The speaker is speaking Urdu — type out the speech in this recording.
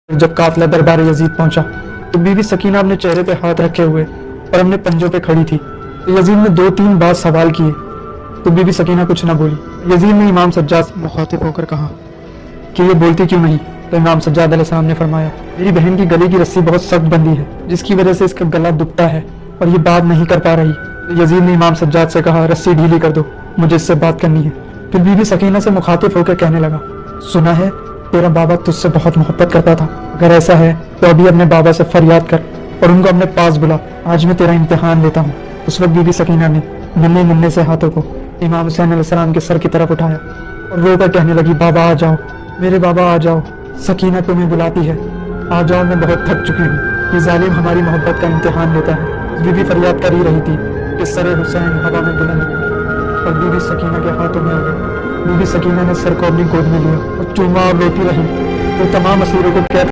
جب قافلہ دربار یزید پہنچا تو بی بی سکینہ اپنے چہرے پہ ہاتھ رکھے ہوئے اور اپنے پنجوں پہ کھڑی تھی. تو یزید نے 2-3 بار سوال کیے تو بی بی سکینہ کچھ نہ بولی. یزید نے امام سجاد سے مخاطب ہو کر کہا کہ یہ بولتی کیوں نہیں؟ تو امام سجاد علیہ السلام نے فرمایا میری بہن کی گلے کی رسی بہت سخت بندھی ہے جس کی وجہ سے اس کا گلا دکھتا ہے اور یہ بات نہیں کر پا رہی. تو یزید نے امام سجاد سے کہا رسی ڈھیلی کر دو، مجھے اس سے بات کرنی ہے. پھر بی بی سکینہ سے مخاطب ہو کر کہنے لگا سنا ہے تیرا بابا تجھ سے بہت محبت کرتا تھا، اگر ایسا ہے تو ابھی اپنے بابا سے فریاد کر اور ان کو اپنے پاس بلا، آج میں تیرا امتحان لیتا ہوں. اس وقت بی بی سکینہ نے ننھے ننھے سے ہاتھوں کو امام حسین علیہ السلام کے سر کی طرف اٹھایا اور رو کر کہنے لگی بابا آ جاؤ، میرے بابا آ جاؤ، سکینہ تمہیں بلاتی ہے، آ جاؤ، میں بہت تھک چکی ہوں، یہ ظالم ہماری محبت کا امتحان لیتا ہے. بی بی فریاد کر ہی رہی تھی کہ سر حسین ہوا میں بلند ہوا اور بی بی سکینہ کے ہاتھوں میں آ گیا. بی بی سکینہ نے سر کو اپنی گود میں لیا اور چوما اور روتی رہی. وہ تمام اسیروں کو قید